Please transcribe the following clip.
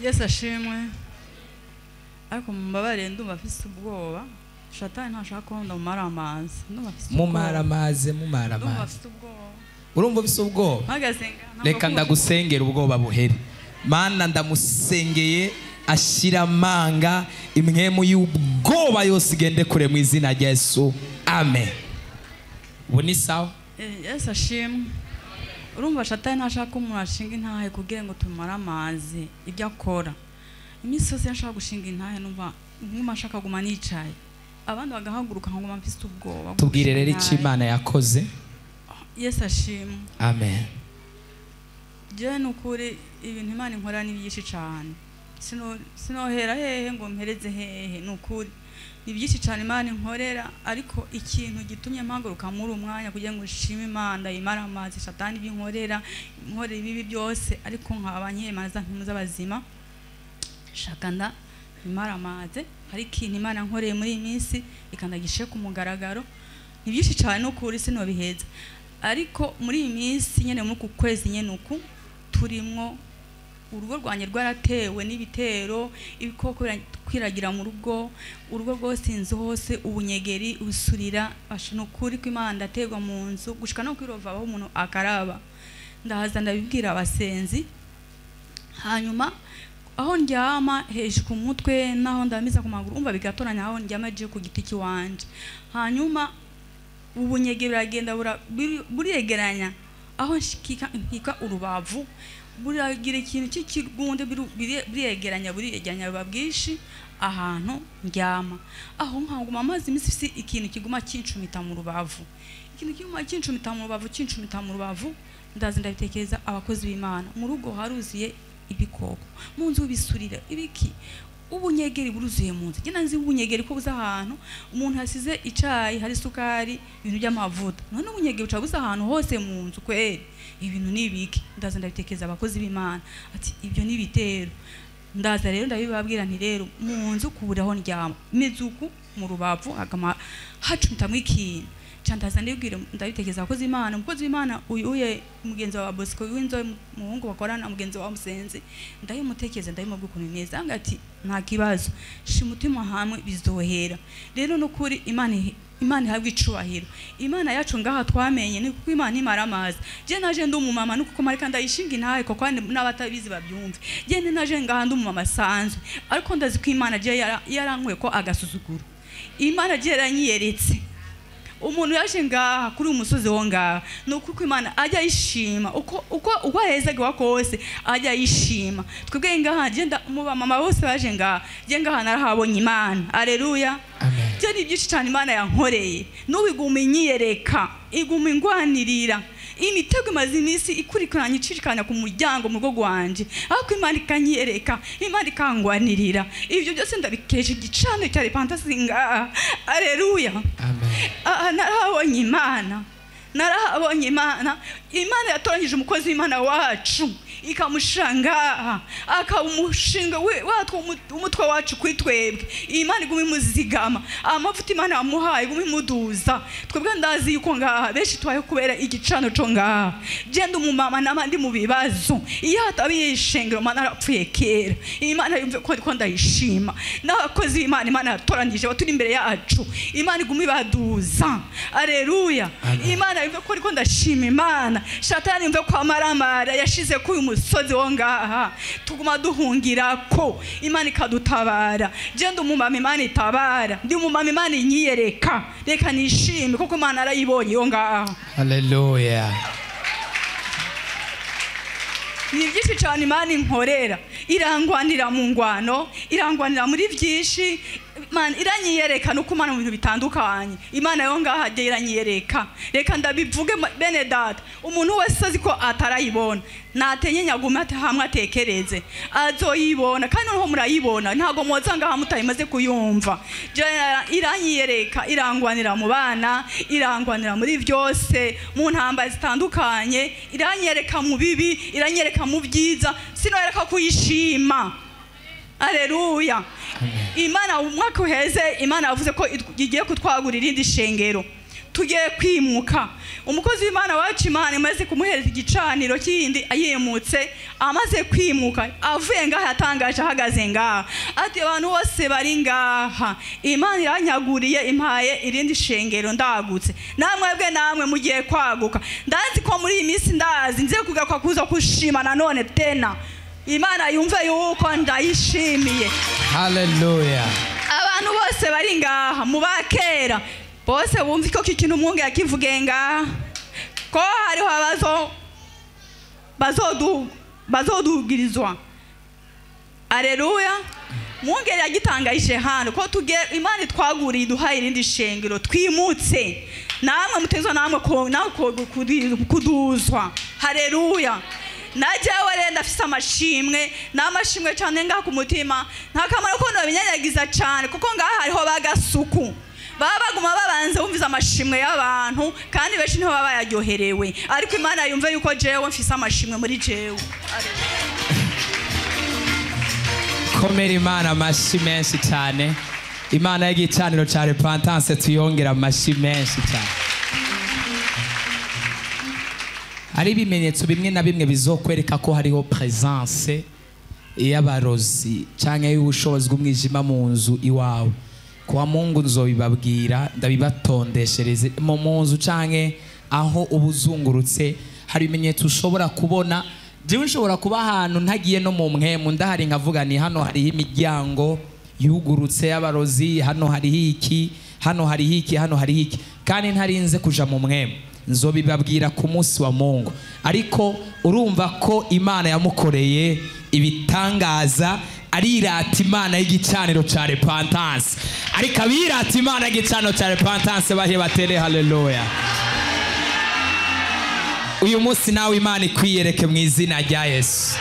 Yesu ashimwe. Ariko mumbabarire ndumva afise ubwoba. Shatani ntashaka ko ndamara amazi. Mumara amazi. Urumva ufise ubwoba? Reka ndagusengera ubwoba buhere. Mana ndamusengeye ashira manga imwemu y'ubwoba yose igende kure mu izina rya Yesu. Amen. Uboni sawa? Yesu ashimwe. Urumva Shatani ntashaka ko umuntu ashinga intahe kugira ngo tumara amazi ibyo akora. Iminsi yose yashaka gushinga intahe numva nkuma ashaka guma nicaye. Abandi bagahaguruka ngo mfise ubwoba. Tubwire rero iki Imana yakoze. Yesu ashimwe. Amen. Je nukuri ibintu Imana inkora ni byinshi cyane. Sinohera hehe ngo mpereze hehe nukuri. Ni byinshi cyane Imana inkorera ariko ikintu gitumye mpaguruka muri umwanya kugira ngo nshime Imana imara amazi Shatani binkorera inkore bibi byose ariko nk'abanyemaza ntimuza bazima. Shakanda imara amazi hari ikintu Imana nkoreye muri iyi minsi ikandagishe ku mugaragaro. Ni byinshi cyane nukuri sinobiheza. Ariko muri iyi minsi nyene muri ku kwezi nyene uku turimwo urugo rwanye rwaratewe n'ibitero ibikoko kwiragira mu rugo urugo rwose inzu hose ubunyegeri usurira bashino kuri ko Imana ndategwa mu nzu gushika no kwirova aho umuntu akaraba ndahaza ndabibwira abasenzi hanyuma aho ndyama heje ku mutwe naho ndamiza ku maguru umva bigatoranya aho ndyama je ku giti kiwanje hanyuma ubunyegeri buragenda buriyegeranya aho nkika urubavu buragira ikintu cy'ikigunde buriyegeranya babwishi ahantu ndyama aho nkaguma amazi imisi ikintu kiguma kincumita mu rubavu ikintu kiguma kincumita mu rubavu ndazi ndabitekereza abakozi b'Imana mu rugo haruziye ibikoko mu nzu bisurira ibiki ubunyegeri buruzuye mu nzu gena nzi ubunyegeri ko buza ahantu umuntu hasize icayi hari sukari ibintu by'amavuta none ubunyegeri uca buza ahantu hose mu nzu kweri ibintu nibiki ndaza ndabitekeza abakozi b'Imana ati ibyo nibitero ndaza rero ndabibabwira nti rero mu nzu kuburaho ndyama mizuku mu rubavu agama hacumita mw'ikintu candaza ndabitekeza abakozi b'Imana umukozi w'Imana uye mugenzi wa Bosco w'inzo muhungu bakorana mugenzi wa Musenzi ndayimutekeza ndayimubwira ukuntu neza ngati nta kibazo shimutima hamwe bizohera rero no kuri Imana ihabwa icubahiro Imana yacu ngaha twamenye ni kuko Imana imara amazi je naje ndumumama nuko marika ndayishinga intahe ko kandi n'abatabizi babyumve je naje ngaha ndumumama sanzwe ariko ndazi ko Imana je yarankwe ko agasuzuguro Imana je yaranyiyeretse umuntu yaje ngaha kuri umusozi wo ngaha nuko Imana ajya yishima uko hezage wakose ajya yishima twebwe ngaha je mama bose baje ngaha je ngaha narahabonye Imana alleluya amen je ni byinshi cyane Imana yankoreye n'ubiguma inyiyereka iguma ingwanirira imitego imaze iminsi ikurikiranye icicikanya ku muryango mu rugo rwanje ariko Imana ikanyereka Imana ikangwanirira ibyo byose ndabikesha igicano cya repentance ngaha alleluya amen narahabonye Imana yatoranyije umukozi w'Imana wacu ikamushanga akamushinga watwo umutwe wacu kwitwebwe Imana iguma imuzigama amavuta Imana yamuhaye iguma imuduza twebwe ndazi yuko ngaha benshi twaye kubera igicano cyo ngaha genda umumama n'abandi mu bibazo iyo hatabishengero Imana arapfuye kera Imana yumve ko ndayishima n'abakozi b'Imana Imana yatoranyije baturi imbere yacu Imana iguma ibaduza alleluya Imana yumve ko ndashima Imana Shatani yumve ko amaramara yashize ku umusozi wo ngaha tuguma duhungira ko Imana ikadutabara genda umumama Imana itabara ndi umumama Imana inyiyereka reka nishime kuko Imana arayibonye yo ngaha haleluya ni byinshi cyane Imana inkorera irangwanira mu ngwano irangwanira muri byinshi Imana iranyiyereka nuko Imana mu bintu bitandukanye Imana yo ngaha je iranyiyereka reka ndabivuge bene data umuntu wese azi ko atarayibona natenye nyagume ati hamwe atekereze azoyibona kandi noneho murayibona ntago mwoza ngaha mutayimaze kuyumva je iranyiyereka irangwanira mu bana irangwanira muri byose mu ntambara zitandukanye iranyiyereka mu bibi iranyiyereka mu byiza sinoyereka kuyishima alleluya Imana umwaka uheze Imana yavuze ko igiye kutwagura irindi shengero tugiye kwimuka. Umukozi w'Imana wacu Imana imaze kumuhereza igicaniro kindi ayimutse, amaze kwimuka avuye ngaha yatangaje ahagaze ngaha ati abantu bose bari ngaha Imana iranyaguriye impaye irindi shengero ndagutse, namwe mugiye kwaguka. Ndazi ko muri iyi minsi ndazi nze kugaruka kuza kushima nanone tena. Imana yumve yuko ndayishimiye. Haleluya. Abantu bose bari ngaha mu bakera bose bumva ko ikintu Mungu yakivuge ngaha ko hariho bazodugirizwa. Aleluya. Mungu yagitangaje hano ko tugiye Imana twaguriye duhaye irindi shengero twimutse, namwe mutezwa namwe kuduzwa. Haleluya. Najewe rero ndafise amashimwe n'amashimwe cyane ngaha ku mutima, nta kamaro ko nobinyanyagiza cyane kuko ngaha hariho bagasuku baba baguma babanze bumviza amashimwe y'abantu kandi benshi niho baba bayaryoherewe, ariko Imana yumve yuko jewe mfise amashimwe muri jewe. Komera Imana amashi menshi cyane. Imana y'igicaniro cya repentance tuyongera amashi menshi cyane. Hari ibimenyetso bimwe na bimwe bizokwereka ko hariho presence y'abarozi canke y'ubushobozi bw'umwijima mu nzu iwawe. Kwa Mungu nzobibabwira ndabibatondeshereze mu nzu canke aho ubuzungurutse. Hari ibimenyetso ushobora kubona. Jewe nshobora kuba ahantu ntagiye no mu mpemu ndahari nkavuga ni hano hariho imiryango yugurutse y'abarozi, hano hariho iki, hano hariho iki, hano hariho iki, kandi ntarinze kuja mu mpemu. Nzobibabwira ku munsi wa Mungu. Ariko urumva ko Imana yamukoreye ibitangaza, arirata Imana y'igicaniro cya repentance. Ariko abirata Imana y'igicaniro cya repentance bahe batere haleluya. Uyu munsi nawe Imana ikwiyereke mu izina rya Yesu.